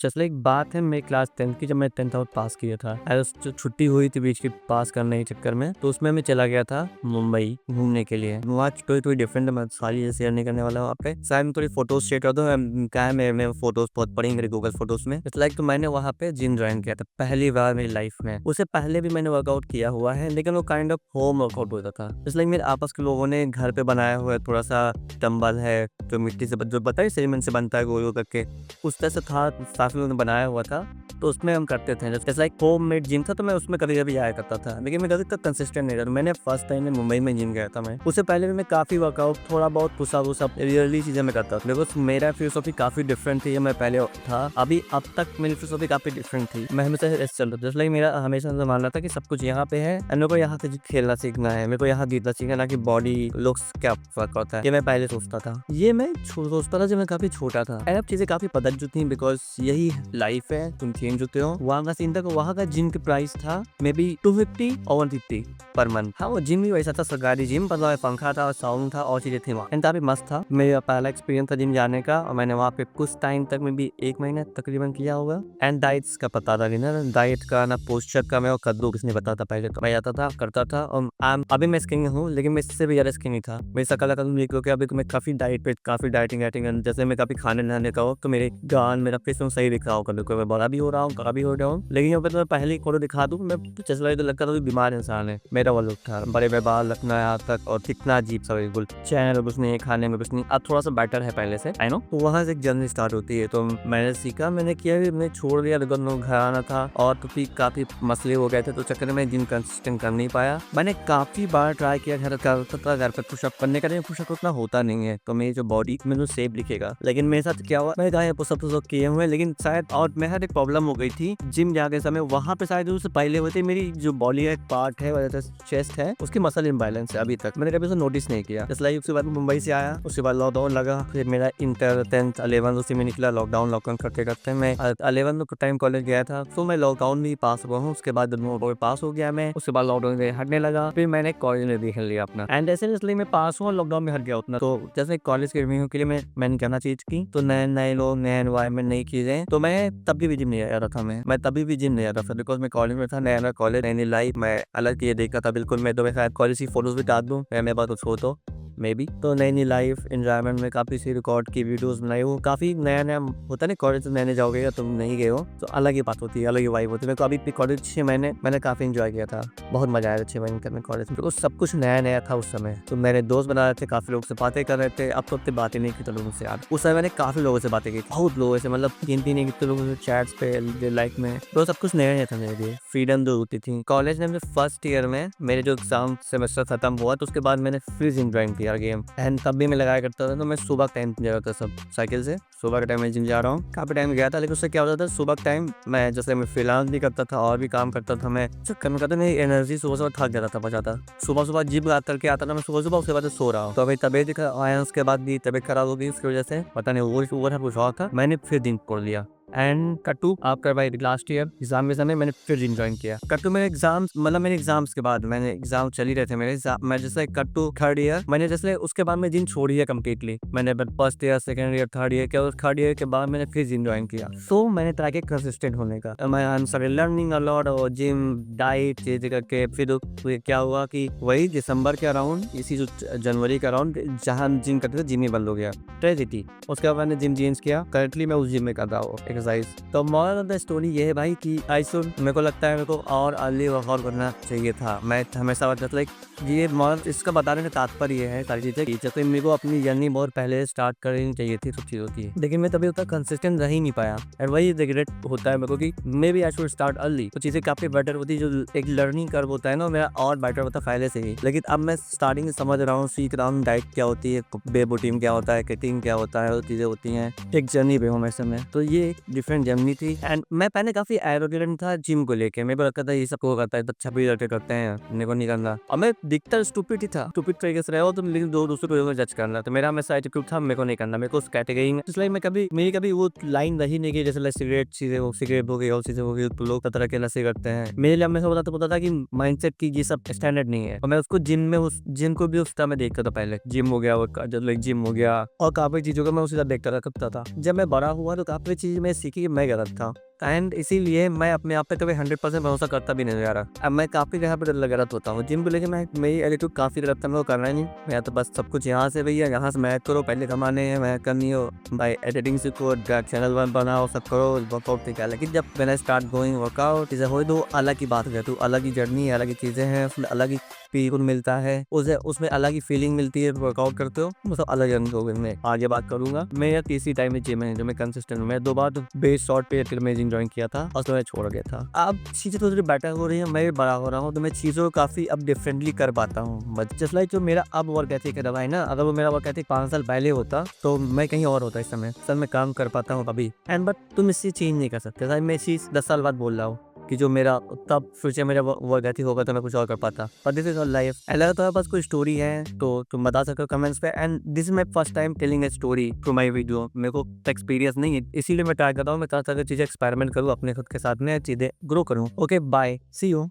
जैसे एक बात है मेरी क्लास 10th की, जब मैं 10th आउट पास किया था। जो छुट्टी हुई थी बीच की पास करने के चक्कर में, तो उसमें मैं चला गया था मुंबई घूमने के लिए। वहाँ स्टोरी थोड़ी डिफरेंट है, मैं सारी शेयर नहीं करने वाला हूँ वहाँ पे। शायद मैं थोड़ी फोटोज शेयर कर दूँ। क्या है, मेरे फोटोज बहुत पड़ी मेरे गूगल फोटोज में। इट्स लाइक तो मैंने वहाँ पे जिम ज्वाइन किया था पहली बार मेरी लाइफ में। उससे पहले भी मैंने वर्कआउट किया हुआ है, लेकिन वो काइंड ऑफ होम वर्कआउट होता था। इट्स लाइक मेरे आपस के लोगों ने घर पे बनाया हुआ थोड़ा सा डंबल है, जो मिट्टी से जो बताइए सीमेंट से बनता है गोल गोल करके, उस तरह से था। काफी लोगों ने बनाया हुआ था, तो उसमें हम करते थे। जैसे लाइक होम मेड जिम था, तो मैं उसमें कभी कभी आया करता था, लेकिन मैं कभी तक कंसिस्टेंट नहीं रहा। मैंने फर्स्ट टाइम में मुंबई में जिम गया था। मैं उससे पहले भी मैं काफी वर्कआउट, थोड़ा बहुत पुशअप वुशअप रियरली चीजें मैं करता था। बिकॉज मेरा फिलोसॉफी काफी डिफरेंट थी। मैं पहले था, अभी अब तक मेरी फिलोसॉफी काफी डिफरेंट थी। मैं हमेशा ऐसे चल रहा था। जैसे लाइक मेरा हमेशा से मानना था कि सब कुछ यहाँ पे है, मेरे को यहाँ से खेलना सीखना है, मेरे को यहाँ जीतना सीखना, ना कि बॉडी लुक्स क्या फर्क होता है। ये मैं पहले सोचता था, ये मैं सोचता था जब मैं काफी छोटा था। अब चीजें काफी बदल चुकी थी, बिकॉज यही लाइफ है, तुम चेंज होते हो। वहाँ का सीन था, वहाँ का जिम का प्राइस था मे बी 250 और 150 पर मंथ। हाँ, वो जिम भी वैसा था, सरकारी जिम, मतलब पंखा था, साउंड था और चीजें थी वहाँ। काफी मस्त था। मेरा पहला एक्सपीरियंस था जिम जाने का, और मैंने वहाँ पे कुछ टाइम तक में भी 1 महीना तकरीबन किया होगा। एंड डाइट्स का पता था ना, डाइट का ना पोस्चर का, मैं वो कद्दू किसने पता था। पहले तो मैं जाता था, करता था, और अभी मैं स्किनी हूँ, लेकिन मैं इससे भी ज्यादा स्किनी था। मेरी शकल क्योंकि अभी मैं काफी डाइट पे, काफी डाइटिंग जैसे मैं काफी खाने नहाने का हो, तो मेरे गान मेरा फेस सही दिख रहा होगा, मैं बड़ा भी हो रहा हूँ, कड़ा भी हो रहा हूँ। लेकिन यहाँ पे तो मैं पहले फोटो दिखा दूँ, मैं चश्मा तो लगता था बीमार इंसान है। मेरा वो लुक था, बड़े बड़े बाल रखना यहाँ तक, और कितना अजीब सा बिल्कुल, चैन कुछ नहीं, खाने में कुछ नहीं। अब थोड़ा सा बेटर है पहले से, आई नो। तो वहाँ से एक जर्नी स्टार्ट होती है। तो मैंने सीखा, मैंने किया, मैंने छोड़ दिया, घर आना था, और तो फिर काफी मसले हो गए थे, तो चक्कर में जिम कंसिस्टेंट कर नहीं पाया। मैंने काफी बार ट्राई किया, घर पे पुशअप करने का, पुशअप उतना होता नहीं है, तो मेरी जो बॉडी में जो शेप दिखेगा। लेकिन मेरे साथ क्या हुआ, मैं कहा पुशअप किए हुए, लेकिन शायद और मैं हर एक प्रॉब्लम हो गई थी जिम जाके समय। वहां पे शायद उससे पहले हुई थी, मेरी जो बॉडी है पार्ट है, चेस्ट है, उसकी मसल इम्बैलेंस है। अभी तक मैंने कभी उसे नोटिस नहीं किया। जैसे लाइक उसके बाद मुंबई से आया, उसके बाद लॉकडाउन लगा, फिर मेरा इंटर 10th 11 उसी में निकला। लॉकडाउन करते करते मैं 11 टाइम कॉलेज गया था, तो मैं लॉकडाउन में पास हुआ हूँ। उसके बाद पास हो गया मैं, उसके बाद लॉकडाउन हटने लगा, फिर मैंने कॉलेज में देख लिया अपना। एंड ऐसे इसलिए मैं पास हुआ, लॉकडाउन में हट गया उतना। तो जैसे कॉलेज के रिव्यू के लिए मैंने करना चीज की, तो नए नए लोग, नए एनवायरमेंट, नई चीजें, तो मैं तभी भी जिम नहीं आ रहा था। मैं तभी भी जिम नहीं आ रहा था, बिकॉज मैं कॉलेज में था, नया कॉलेज, नई लाइफ, मैं अलग ये देखा था बिल्कुल। मैं तो मैं शायद कॉलेज की फोटोज भी डाल दूं, मेरे पास कुछ हो तो मे बी। तो नई नई लाइफ एनवायरमेंट में काफी सी रिकॉर्ड की वीडियोस बनाई हूँ। काफी नया नया होता है ना, कॉलेज में नए जाओगे या तुम नहीं गए हो, तो अलग ही बात होती है, अलग ही वाइब होती है। मेरे को अभी कॉलेज 6 महीने मैंने काफी इंजॉय किया था, बहुत मजा आया था 6 महीने करने कॉलेज में। सब कुछ नया नया था उस समय। तो मेरे दोस्त बना रहे थे, काफी लोग से बातें कर रहे थे। अब तो उतनी बातें नहीं की लोगों से यार। उस समय मैंने काफी लोगों से बातें की, बहुत लोगों से, मतलब गिनती नहीं कितने लोगों से चैट्स पे, लाइक में। तो सब कुछ नया नया था मेरे लिए, फ्रीडम जो होती थी कॉलेज में। फर्स्ट ईयर में मेरे जो एग्जाम सेमेस्टर खत्म हुआ, तो उसके बाद मैंने फिर जिम ज्वाइन किया गेम। एंड तब भी मैं लगाया करता था। तो मैं सुबह टाइम जा रहा था, सब साइकिल से सुबह के टाइम में जिम जा रहा हूँ। काफी टाइम गया था, लेकिन उससे क्या होता था, सुबह टाइम मैं जैसे मैं फ्रीलांस भी करता था और भी काम करता था। मैं चक्कर में करता, मेरी एनर्जी सुबह थक जाता था बहुत ज्यादा। सुबह जिम करके आता था मैं सुबह, उसके बाद सो रहा हूँ। तो अभी तबियत आया, उसके बाद भी तबियत खराब हो गई, उसकी वजह से पता नहीं वो कुछ और था, मैंने फिर दिन छोड़ लिया। एंड कट्टू आफ्टर भाई लास्ट ईयर एग्जाम में समय मैंने फिर जिम ज्वाइन किया। कट्टू मेरे एग्जाम, मतलब मेरे एग्जाम्स के बाद, मैंने एग्जाम चल ही रहे थे मेरे। मैं जैसे कट्टू थर्ड ईयर मैंने, जैसे उसके बाद मैं जिम छोड़ी है कम्प्लीटली। मैंने first year, second year, third year किया, थर्ड ईयर के बाद मैंने फिर जिम ज्वाइन किया। सो मैंने ट्राई किया कंसिस्टेंट होने का। मैं started लर्निंग अ लॉट, और जिम डाइट चीज करके फिर क्या हुआ कि वही दिसंबर के अराउंड, इसी जो जनवरी के अराउंड, जहाँ जिम करते थे जिम ही बंद हो गया, ट्रेजिडी। उसके बाद मैंने जिम चेंज किया, करंटली मैं उस जिम में कर रहा हूँ एक्सरसाइज। तो मॉरल ऑफ द स्टोरी ये है भाई कि मेरे को लगता है मेरे को और अर्ली वर्कआउट करना चाहिए था। मैं हमेशा लाइक ये मॉरल, इसका बताने का तात्पर्य है सारी चीजें, जैसे मेरे को अपनी जर्नी बहुत पहले स्टार्ट करनी चाहिए थी, सब चीज होती है, लेकिन मैं तभी उतना कंसिस्टेंट रह ही नहीं पाया। और वही रिग्रेट होता है मेरे को कि maybe I should start early, तो चीजें काफी बेटर होती है। जो एक लर्निंग कर्व होता है ना, मेरा और बेटर होता है पहले से ही। लेकिन अब मैं स्टार्टिंग से समझ रहा हूँ, सीख रहा हूँ डाइट क्या होती है, बे प्रोटीन क्या होता है, कटिंग क्या होता है, वो चीजें होती हैं। एक जर्नी पे हूँ मैं समय, तो ये एक डिफरेंट जर्नी थी। एंड मैं पहले काफी एरोगेंट था जिम को लेके, मेरे को लगता था ये सब को करता है, अच्छा भी लड़के करते हैं, मेरे को नहीं करना। और मैं दिखता स्टूपिड ही था, स्टूपिड तरीके से रहो तो, लेकिन दूसरे को जज करना, तो मेरा हमेशा एटीट्यूड था, मेरे को नहीं करना, मेरे को उस कैटेगरी में। इसलिए मैं कभी वो लाइन रही नहीं कि जैसे सिगरेट चीजें हो, सिगरेट हो गई और चीजें हो गई, तो लोग तरह के नशे करते हैं। मेरे लिए हमेशा पता था कि माइंडसेट की ये सब स्टैंडर्ड नहीं है, और मैं उसको जिम में, उस जिम को भी उस तरह में देखता था। पहले जिम हो गया, जिम हो गया, और काफी चीजों को मैं उसी तरह देखता था। जब मैं बड़ा हुआ तो काफी चीज में सीखी कि मैं गलत था एंड इसीलिए मैं अपने आप पे कभी 100% भरोसा करता भी नहीं यार। अब मैं काफ़ी जगह पे गलत होता हूँ। जिम को लेके मैं मेरी एटीट्यूड काफ़ी गलत था, मेरे को करना ही नहीं। मैं तो बस सब कुछ यहाँ से भैया, यहाँ से मेहनत करो, पहले कमाने हैं, मेहनत करनी हो, भाई एडिटिंग सीखो, चैनल वन बनाओ, सब करो, वर्कआउट ठीक है। लेकिन जब मैंने स्टार्ट गोइंग वर्कआउट चीज़ें हो तो अलग ही बात है, तो अलग ही जर्नी है, अलग ही चीज़ें हैं, उसमें अलग ही फील मिलता है, उसे उसमें अलग ही फीलिंग मिलती है। वर्कआउट करते हो मतलब अलग अंग में आगे बात करूंगा। मैं यार तीसरी टाइम में जिम है जो मैं कंसिस्टेंट हूँ। मैं 2 बार बेस शॉर्ट पे में जिम ज्वाइन किया था और तो मैं छोड़ गया था। अब चीज़ें थोड़ी बेटर हो रही है, मैं भी बड़ा हो रहा हूँ, तो मैं चीज़ों को काफ़ी अब डिफरेंटली कर पाता हूँ। बट जस्ट लाइक जो मेरा अब वर्क एथिक है भाई ना, अगर वो मेरा वर्क एथिक 5 साल पहले होता तो मैं कहीं और होता इस समय। सर मैं काम कर पाता हूँ अभी एंड बट तुम इससे चेंज नहीं कर सकते। सर मैं चीज़ 10 साल बाद बोल रहा हूँ कि जो मेरा तब फ्यूचर मेरा वर्क एथिक होगा तो मैं कुछ और कर पाता। But this is all life. And अगर तुम्हारे पास कोई स्टोरी है तो तुम बता सकते हो कमेंट्स पे। And this is my first time telling a story through my video. मेरे को एक्सपीरियंस नहीं है, इसीलिए मैं ट्राई करता हूँ मैं तरह तरह की चीज़ें एक्सपेरिमेंट करूँ, अपने खुद के साथ में चीज़ें ग्रो करूँ। Okay bye, see you.